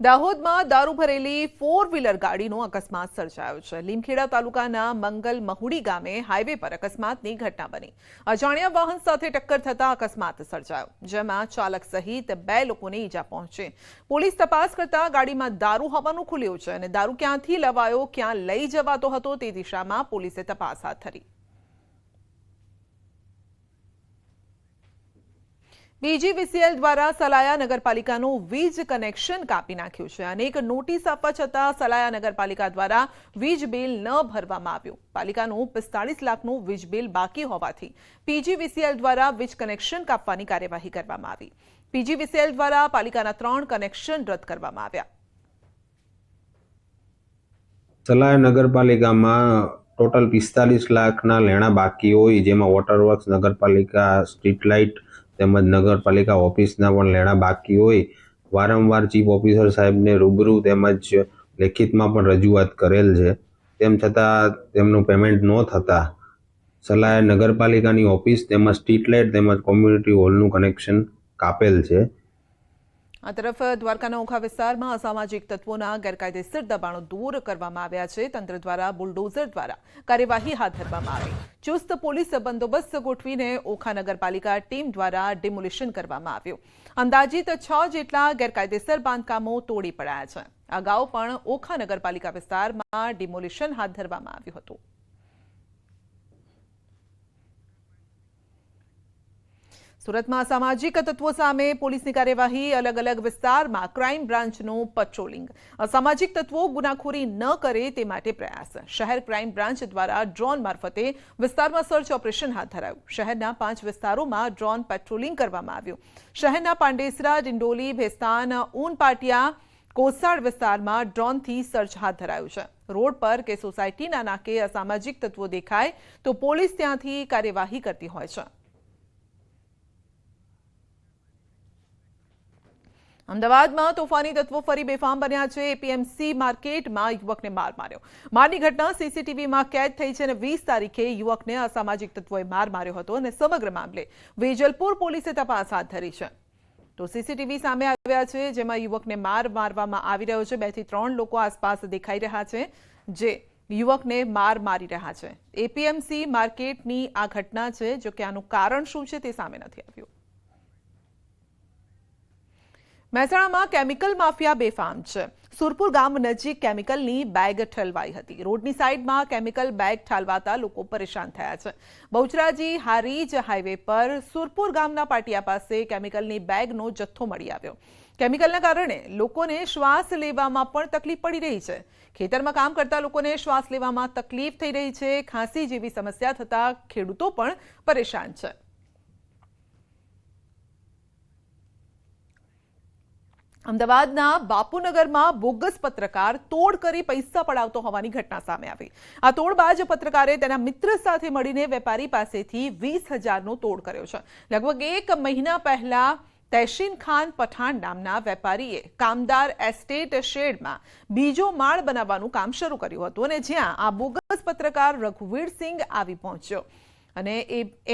દાહોદમાં દારૂ ભરેલી 4 વ્હીલર ગાડીનો અકસ્માત સર્જાયો છે। લીમખેડા તાલુકાના મંગલ મહુડી ગામે હાઈવે પર અકસ્માતની ઘટના બની। અજાણ્યા વાહન સાથે ટક્કર થતા અકસ્માત સર્જાયો, જેમાં ચાલક સહિત 2 લોકોને ઈજા પહોંચી। પોલીસ તપાસ કરતા ગાડીમાં દારૂ હોવાનું ખુલ્યું છે અને દારૂ ક્યાંથી લવાયો, ક્યાં લઈ જવાતો હતો તે દિશામાં પોલીસે તપાસ હાથ ધરી। पीजीवीसीएल द्वारा सलाया नगरपालिकाનું વીજ કનેક્શન કાપી નાખ્યું છે। અનેક નોટિસ આપવા છતાં સલાયા નગરપાલિકા દ્વારા વીજ બિલ ન ભરવામાં આવ્યું। પાલિકાનું 45 લાખનું વીજ બિલ બાકી હોવાથી પીજીવીસીએલ દ્વારા વીજ કનેક્શન કાપવાની કાર્યવાહી કરવામાં આવી। પીજીવીસીએલ દ્વારા પાલિકાના 3 કનેક્શન રદ કરવામાં આવ્યા। સલાયા નગરપાલિકામાં ટોટલ 45 લાખના લેણા બાકી હોય, જેમાં વોટરવર્ક્સ, નગરપાલિકા સ્ટ્રીટ લાઇટ તેમજ નગરપાલિકા ઓફિસના પણ લેણા બાકી હોય। વારંવાર ચીફ ઓફિસર સાહેબને રૂબરૂ તેમજ લેખિતમાં પણ રજૂઆત કરેલ છે, તેમ છતાં તેમનું પેમેન્ટ ન થતાં સલાયા નગરપાલિકાની ઓફિસ તેમજ સ્ટ્રીટ લાઇટ તેમજ કોમ્યુનિટી હોલનું કનેક્શન કાપેલ છે। આ તરફ દ્વારકાના ઓખા વિસ્તારમાં અસામાજિક તત્વોના ગેરકાયદેસર દબાણો દૂર કરવામાં આવ્યા છે। તંત્ર દ્વારા બુલડોઝર દ્વારા કાર્યવાહી હાથ ધરવામાં આવી। ચુસ્ત પોલીસ બંદોબસ્ત ગોઠવીને ઓખા નગરપાલિકા ટીમ દ્વારા ડિમોલિશન કરવામાં આવ્યું। અંદાજિત 6 જેટલા ગેરકાયદેસર બાંધકામો તોડી પડાયા છે। અગાઉ પણ ઓખા નગરપાલિકા વિસ્તારમાં ડિમોલિશન હાથ ધરવામાં આવ્યું હતું। સુરતમાં સામાજિક તત્વો સામે પોલીસની કાર્યવાહી। અલગ અલગ વિસ્તારમાં ક્રાઇમ બ્રાન્ચનું પેટ્રોલિંગ। અસામાજિક તત્વો ગુનાખોરી ન કરે તે માટે પ્રયાસ। શહેર ક્રાઇમ બ્રાન્ચ દ્વારા ડ્રોન મારફતે વિસ્તારમાં સર્ચ ઓપરેશન હાથ ધરાયું। શહેરના 5 વિસ્તારોમાં ડ્રોન પેટ્રોલિંગ કરવામાં આવ્યું। શહેરના પાંડેસરા, ડિંડોલી, ભેસ્તાન, ઊન પાટિયા, કોસાડ વિસ્તારમાં ડ્રોનથી સર્ચ હાથ ધરાયું છે। રોડ પર કે સોસાયટીના નાકે અસામાજિક તત્વો દેખાય તો પોલીસ ત્યાંથી કાર્યવાહી કરતી હોય છે। અમદાવાદમાં તોફાની તત્વો ફરી બેફામ બન્યા છે। એપીએમસી માર્કેટમાં યુવકને માર માર્યો। મારની ઘટના સીસીટીવીમાં કેદ થઈ છે અને 20 તારીખે યુવકને અસામાજિક તત્વોએ માર માર્યો હતો અને સમગ્ર મામલે વેજલપુર પોલીસે તપાસ હાથ ધરી છે। તો સીસીટીવી સામે આવ્યા છે, જેમાં યુવકને માર મારવામાં આવી રહ્યો છે। 2 થી 3 લોકો આસપાસ દેખાઈ રહ્યા છે, જે યુવકને માર મારી રહ્યા છે। એપીએમસી માર્કેટની આ ઘટના છે, જો કે આનું કારણ શું છે તે સામે નથી આવ્યું। મહેસાણામાં કેમિકલ માફિયા બેફામ છે। સુરપુર ગામ નજીક કેમિકલની બેગ ઠલવાઈ હતી। રોડની સાઈડમાં કેમિકલ બેગ ઠાલવાતા લોકો પરેશાન થયા છે। બહુચરાજી હારીજ હાઈવે પર સુરપુર ગામના પાટિયા પાસે કેમિકલની બેગનો જથ્થો મળી આવ્યો। કેમિકલના કારણે લોકોને શ્વાસ લેવામાં પણ તકલીફ પડી રહી છે। ખેતરમાં કામ કરતા લોકોને શ્વાસ લેવામાં તકલીફ થઈ રહી છે। ખાંસી જેવી સમસ્યા થતા ખેડૂતો પણ પરેશાન છે। અમદાવાદના બાપુનગરમાં બોગસ પત્રકાર તોડ કરી પૈસા પડાવતો હોવાની ઘટના સામે આવી। આ તોડબાજ પત્રકારે તેના મિત્ર સાથે મળીને વેપારી પાસેથી 20,000નો તોડ કર્યો છે। લગભગ 1 મહિના પહેલા તૈશીન ખાન પઠાણ નામના વેપારીએ કામદાર એસ્ટેટ શેડમાં બીજો માળ બનાવવાનું કામ શરૂ કર્યું હતું અને જ્યાં આ બોગસ પત્રકાર રઘુવીરસિંહ આવી પહોંચ્યો અને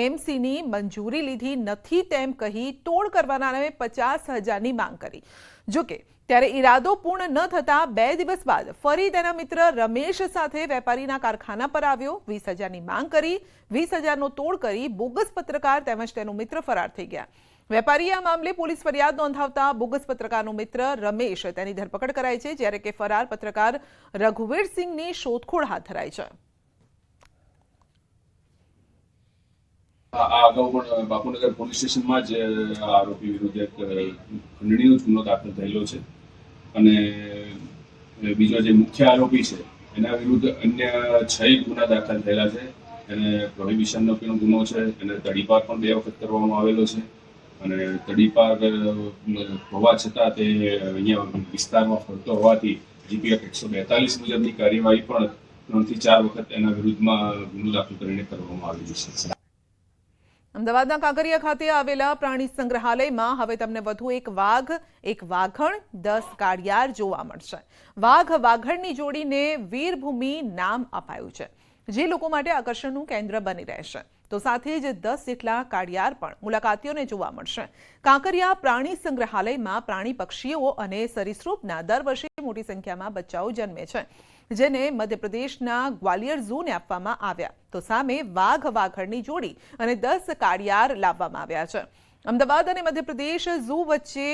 એમસીની મંજૂરી લીધી નથી તેમ કહી તોડ કરવાના નામે 50,000ની માંગ કરી। જોકે ત્યારે ઈરાદો પૂર્ણ ન થતા 2 દિવસ બાદ ફરી તેના મિત્ર રમેશ સાથે વેપારીના કારખાના પર આવ્યો। 20,000ની માંગ કરી 20,000નો તોડ કરી બોગસ પત્રકાર તેમજ તેનો મિત્ર ફરાર થઈ ગયા। વેપારીએ આ મામલે પોલીસ ફરિયાદ નોંધાવતા બોગસ પત્રકારનો મિત્ર રમેશ તેની ધરપકડ કરાઈ છે, જ્યારે કે ફરાર પત્રકાર રઘુવીરસિંહની શોધખોળ હાથ ધરાઈ છે। આ અગાઉ પણ બાપુનગર પોલીસ સ્ટેશનમાં જ આરોપી વિરુદ્ધ એક ખંડણીનો ગુનો દાખલ થયેલો છે અને બીજો જે મુખ્ય આરોપી છે એના વિરુદ્ધ અન્ય 6 ગુના દાખલ થયેલા છે। એને પ્રોહિબિશનનો પણ ગુનો છે, એને તડીપાર પણ 2 વખત કરવામાં આવેલો છે અને તડીપાર હોવા છતાં તે અહીંયા વિસ્તારમાં ફરતો હોવાથી જીપીએફ 142 મુજબની કાર્યવાહી પણ 3 થી 4 વખત એના વિરુદ્ધમાં ગુનો દાખલ કરીને કરવામાં આવેલો છે। અમદાવાદના કાંકરિયા ખાતે આવેલા પ્રાણી સંગ્રહાલયમાં હવે તમને વધુ એક વાઘ, એક વાઘણ, 10 ગાડિયાર જોવા મળશે। વાઘ વાઘણની જોડીને વીરભૂમિ નામ અપાયું છે, જે લોકો માટે આકર્ષણનું કેન્દ્ર બની રહેશે। તો સાથે જ 10 જેટલા કાળિયાર પણ મુલાકાતીઓને જોવા મળશે. કાંકરિયા પ્રાણી સંગ્રહાલયમાં પ્રાણી પક્ષીઓ અને સરીસૃપના દર વર્ષે મોટી સંખ્યામાં બચ્ચાઓ જન્મે છે, જેને મધ્યપ્રદેશના ગ્વાલિયર ઝૂને આપવામાં આવ્યા. તો સામે વાઘ વાઘણની જોડી અને 10 કાળિયાર લાવવામાં આવ્યા છે. અમદાવાદ અને મધ્યપ્રદેશ ઝૂ વચ્ચે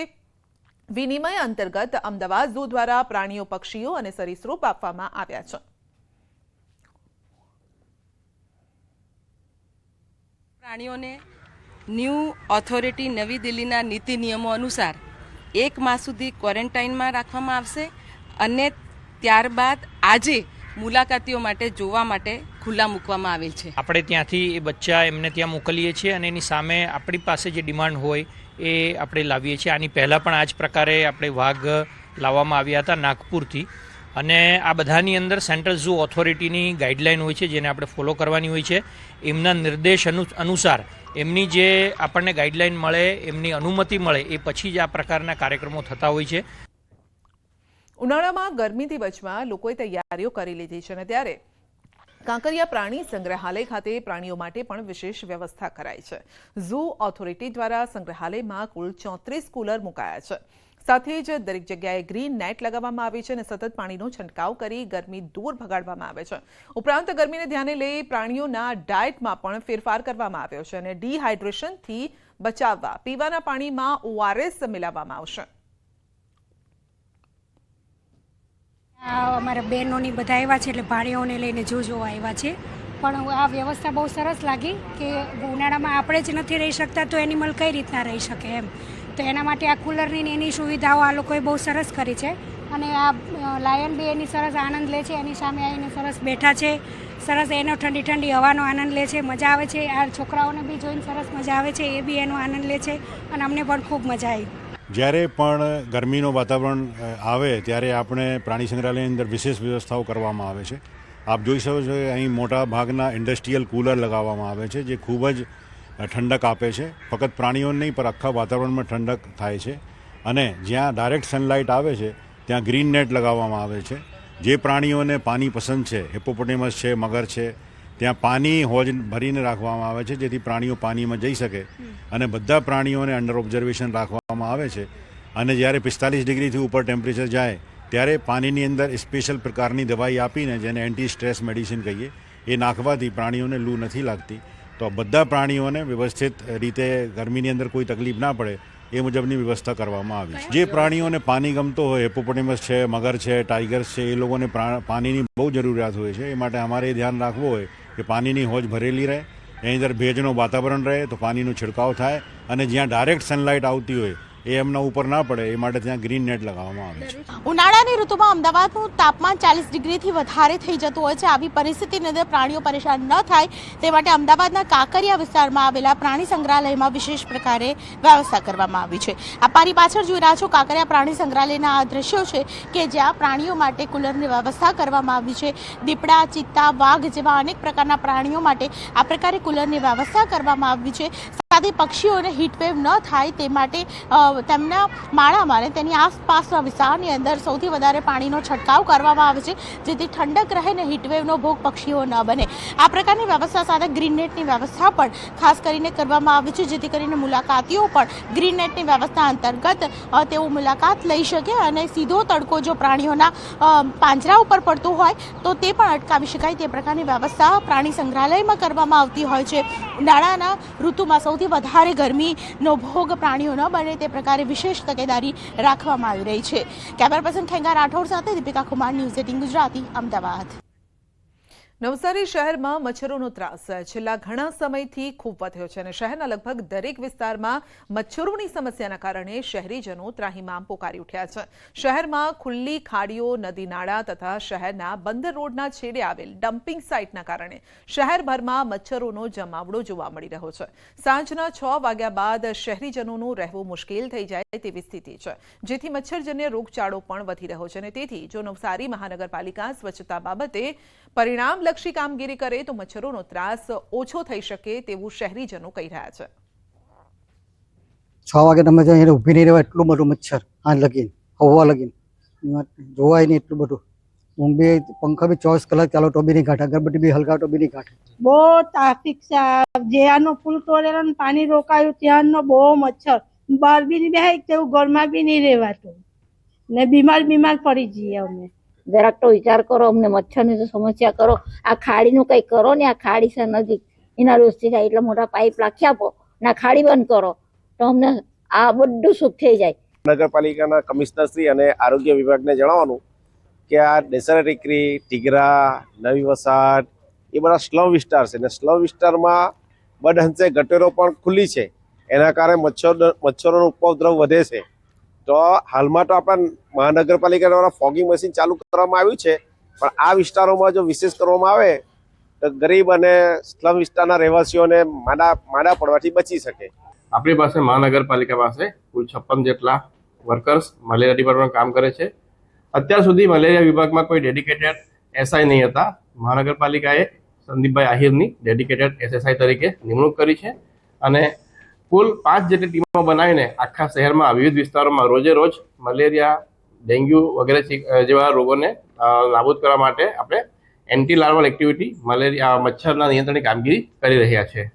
વિનિમય અંતર્ગત અમદાવાદ ઝૂ દ્વારા પ્રાણીઓ, પક્ષીઓ અને સરીસૃપ આપવામાં આવ્યા છે. પ્રાણીઓને ન્યૂ ઓથોરિટી નવી દિલ્હીના નીતિ નિયમો અનુસાર 1 માસ સુધી ક્વોરન્ટાઇનમાં રાખવામાં આવશે અને ત્યારબાદ આજે મુલાકાતીઓ માટે જોવા માટે ખુલ્લા મૂકવામાં આવેલ છે. આપણે ત્યાંથી એ બચ્ચા એમને ત્યાં મોકલીએ છીએ અને એની સામે આપણી પાસે જે ડિમાન્ડ હોય એ આપણે લાવીએ છીએ. આની પહેલાં પણ આ જ પ્રકારે આપણે વાઘ લાવવામાં આવ્યા હતા નાગપુરથી, અને આ બધાની અંદર સેન્ટ્રલ ઝૂ ઓથોરિટીની ગાઈડલાઈન હોય છે જેને આપણે ફોલો કરવાની હોય છે. એમના નિર્દેશ અનુસાર એમની જે આપણને ગાઈડલાઈન મળે, એમની અનુમતિ મળે એ પછી જ આ પ્રકારના કાર્યક્રમો થતા હોય છે. ઉનાળામાં ગરમીથી બચવા લોકોએ તૈયારીઓ કરી લીધી છે, અને ત્યારે કાંકરિયા પ્રાણી સંગ્રહાલય ખાતે પ્રાણીઓ માટે પણ વિશેષ વ્યવસ્થા કરાઈ છે. ઝૂ ઓથોરિટી દ્વારા સંગ્રહાલયમાં કુલ 34 કુલર મુકાયા છે. સાથે જ દરેક જગ્યાએ ગ્રીન નેટ લગાવવામાં આવી છે અને સતત પાણીનો છંટકાવ કરી ગરમી દૂર ભગાડવામાં આવે છે. ઉપરાંત ગરમીને ધ્યાને લઈ પ્રાણીઓના ડાયટમાં પણ ફેરફાર કરવામાં આવ્યો છે અને ડિહાઇડ્રેશનથી બચાવવા પીવાના પાણીમાં ORS મિલાવવામાં આવશે. અમારા બહેનોની બધા આવ્યા છે, એટલે ભાણીઓને લઈને જોવા આવ્યા છે. પણ આ વ્યવસ્થા બહુ સરસ લાગી કે ઉનાળામાં આપણે જ નથી રહી શકતા તો એનિમલ કઈ રીતના રહી શકે એમ. તો એના માટે આ કુલરની એની સુવિધાઓ આ લોકોએ બહુ સરસ કરી છે. અને આ લાયન બી એની સરસ આનંદ લે છે, એની સામે આવીને સરસ બેઠા છે, સરસ એનો ઠંડી ઠંડી હવાનો આનંદ લે છે, મજા આવે છે. આ છોકરાઓને બી જોઈને સરસ મજા આવે છે, એ બી એનો આનંદ લે છે અને અમને પણ ખૂબ મજા આવી. જ્યારે પણ ગરમીનું વાતાવરણ આવે ત્યારે આપણે પ્રાણી સંગ્રહાલયની અંદર વિશેષ વ્યવસ્થાઓ કરવામાં આવે છે. આપ જોઈ શકો છો કે અહીં મોટા ભાગના ઇન્ડસ્ટ્રીયલ કુલર લગાવવામાં આવે છે, જે ખૂબ જ ઠંડક આપે છે. ફક્ત પ્રાણીઓને નહીં પણ આખા વાતાવરણમાં ઠંડક થાય છે. અને જ્યાં ડાયરેક્ટ સનલાઇટ આવે છે ત્યાં ગ્રીન નેટ લગાવવામાં આવે છે. જે પ્રાણીઓને પાણી પસંદ છે, હિપ્પોપોટેમસ છે, મગર છે, ત્યાં પાણી હોજ ભરીને રાખવામાં આવે છે, જેથી પ્રાણીઓ પાણીમાં જઈ શકે. અને બધા પ્રાણીઓને અંડર ઓબ્ઝર્વેશન રાખવામાં આવે છે. અને જ્યારે 45 ડિગ્રીથી ઉપર ટેમ્પરેચર જાય ત્યારે પાણીની અંદર સ્પેશિયલ પ્રકારની દવાઈ આપીને, જેને એન્ટી સ્ટ્રેસ મેડિસિન કહીએ, એ નાખવાથી પ્રાણીઓને લૂ નથી લાગતી. તો બધા પ્રાણીઓને વ્યવસ્થિત રીતે ગરમીની અંદર કોઈ તકલીફ ના પડે એ મુજબની વ્યવસ્થા કરવામાં આવી છે. જે પ્રાણીઓને પાણી ગમતો હોય, હિપ્પોપોટેમસ છે, મગર છે, ટાઈગર્સ છે, એ લોકોને પાણીની બહુ જરૂરિયાત હોય છે. એ માટે અમારે ધ્યાન રાખવું હોય કે પાણીની હોજ ભરેલી રહે, એની અંદર ભેજનું વાતાવરણ રહે તો પાણીનો છંટકાવ થાય. અને જ્યાં ડાયરેક્ટ સનલાઇટ આવતી હોય એ એમના ઉપર ના પડે એ માટે ત્યાં ગ્રીન નેટ લગાવવામાં આવે છે. ઉનાળાની ઋતુમાં અમદાવાદનું તાપમાન 40 ડિગ્રીથી વધારે થઈ જતું હોય છે. આવી પરિસ્થિતિની અંદર પ્રાણીઓ પરેશાન ન થાય તે માટે અમદાવાદના કાંકરિયા વિસ્તારમાં આવેલા પ્રાણી સંગ્રહાલયમાં વિશેષ પ્રકારે વ્યવસ્થા કરવામાં આવી છે. આ મારી પાછળ જોઈ રહ્યા છો કાંકરિયા પ્રાણી સંગ્રહાલયના આ દ્રશ્યો છે કે જ્યાં પ્રાણીઓ માટે કુલરની વ્યવસ્થા કરવામાં આવી છે. દીપડા, ચિત્તા, વાઘ જેવા અનેક પ્રકારના પ્રાણીઓ માટે આ પ્રકારે કુલરની વ્યવસ્થા કરવામાં આવી છે. સાથે પક્ષીઓને હીટવેવ ન થાય તે માટે તેમના માળામાં અને તેની આસપાસના વિસ્તારની અંદર સૌથી વધારે પાણીનો છંટકાવ કરવામાં આવે છે, જેથી ઠંડક રહે ને હીટવેવનો ભોગ પક્ષીઓ ન બને. આ પ્રકારની વ્યવસ્થા સાથે ગ્રીન નેટની વ્યવસ્થા પણ ખાસ કરીને કરવામાં આવી છે, જેથી કરીને મુલાકાતીઓ પણ ગ્રીન નેટની વ્યવસ્થા અંતર્ગત તેઓ મુલાકાત લઈ શકે અને સીધો તડકો જો પ્રાણીઓના પાંજરા ઉપર પડતો હોય તો તે પણ અટકાવી શકાય તે પ્રકારની વ્યવસ્થા પ્રાણી સંગ્રહાલયમાં કરવામાં આવતી હોય છે. ઉનાળાના ઋતુમાં સૌથી વધારે ગરમીનો ભોગ પ્રાણીઓ ન બને તે પ્રકારે વિશેષ તકેદારી રાખવામાં આવી રહી છે. કેમેરા પર્સન ખેંગા રાઠોડ સાથે દીપિકા કુમાર, ન્યૂઝ 18 ગુજરાતી, અમદાવાદ. નવસારી શહેરમાં મચ્છરોનો ત્રાસ છેલ્લા ઘણા સમયથી ખૂબ વધ્યો છે અને શહેરના લગભગ દરેક વિસ્તારમાં મચ્છરોની સમસ્યાના કારણે શહેરીજનો ત્રાહિમામ પોકારી ઉઠ્યા છે. શહેરમાં ખુલ્લી ખાડીઓ, નદી નાળા તથા શહેરના બંદર રોડના છેડે આવેલ ડમ્પિંગ સાઇટના કારણે શહેરભરમાં મચ્છરોનો જમાવડો જોવા મળી રહ્યો છે. સાંજના 6 વાગ્યા બાદ શહેરીજનોનું રહેવું મુશ્કેલ થઈ જાય તેવી સ્થિતિ છે, જેથી મચ્છરજન્ય રોગચાળો પણ વધી રહ્યો છે અને તેથી જો નવસારી મહાનગરપાલિકા સ્વચ્છતા બાબતે પરિણામલક્ષી કામગીરી કરે તો મચ્છરોનો ત્રાસ ઓછો થઈ શકે તેવું શહેરીજનો કહી રહ્યા છે. 6 વાગે તમે ત્યાં ઊભી નહીં રહેવાય, એટલું બધું મચ્છર, આ લગીન હવા લગીન જોવાય નહીં એટલું બધું. ઊંઘ भी पंखा भी 24 कलाक चालो तो भी नहीं काटा, अगरबत्ती भी हल्का तो भी नहीं काटा। બહુ ટ્રાફિક છે. જેનો પુલ તોડેલો ને પાણી રોકાયું ત્યાંનો બહુ મચ્છર, બહાર બી નહીં બેહાય તેવું ઘરમાં બી નહીં રહેવાતું ને બીમાર પડી જઈએ અમે. જરાક તો વિચાર કરો, અમને મચ્છરની તો સમસ્યા કરો, આ ખાડીનું કંઈ કરો ને. આ ખાડી છે નજીક, એના રોજથી થાય એટલા મોટા પાઇપ રાખી આપો ને આ ખાડી બંધ કરો તો અમને આ બધું સુખ થઈ જાય. નગરપાલિકાના કમિશનરશ્રી અને આરોગ્ય વિભાગને જણાવવાનું કે આ દેસરા ટેકરી, ટીગરા, નવી વસાહત એ બધા સ્લમ વિસ્તાર છે ને સ્લમ વિસ્તારમાં બદહંશે ગટરો પણ ખુલ્લી છે, એના કારણે મચ્છરોનો ઉપદ્રવ વધે છે. તો હાલમાં તો આપણા મહાનગરપાલિકા દ્વારા ફોગિંગ મશીન ચાલુ કરવામાં આવ્યું છે, પણ આ વિસ્તારોમાં જો વિશેષ કરવામાં આવે તો ગરીબ અને સ્લમ વિસ્તારના રહેવાસીઓને માદા પડવાથી બચી શકે. આપણી પાસે મહાનગરપાલિકા પાસે કુલ 56 જેટલા વર્કર્સ મલેરિયા ડિપાર્ટમેન્ટ કામ કરે છે. અત્યાર સુધી મલેરિયા વિભાગમાં કોઈ ડેડિકેટેડ એસઆઈ નહીં હતા. મહાનગરપાલિકાએ સંદીપભાઈ આહિરની ડેડિકેટેડ એસએસઆઈ તરીકે નિમણૂક કરી છે અને કુલ 5 જેટલી ટીમો બનાવીને આખા શહેરમાં વિવિધ વિસ્તારોમાં રોજે રોજ મલેરિયા, ડેન્ગ્યુ વગેરે જેવા રોગોને નાબૂદ કરવા માટે આપણે એન્ટી લાર્વલ એક્ટિવિટી મલેરિયા મચ્છરના નિયંત્રણની કામગીરી કરી રહ્યા છે.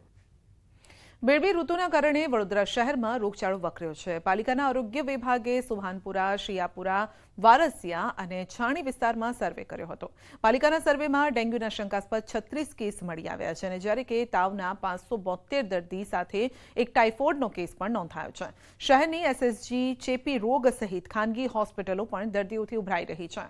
બેડવી ઋતુના કારણે વડોદરા શહેરમાં રોગચાળો વકર્યો છે. પાલિકાના આરોગ્ય વિભાગે સુભાનપુરા, શિયાપુરા, વારસિયા અને છાણી વિસ્તારમાં સર્વે કર્યો હતો. પાલિકાના સર્વેમાં ડેન્ગ્યુના શંકાસ્પદ 36 કેસ મળી આવ્યા છે અને જ્યારે કે તાવના 572 દર્દી સાથે એક ટાઇફોઇડનો કેસ પણ નોંધાયો છે. શહેરની એસએસજી, ચેપી રોગ સહિત ખાનગી હોસ્પિટલો પણ દર્દીઓથી ઉભરાઈ રહી છે.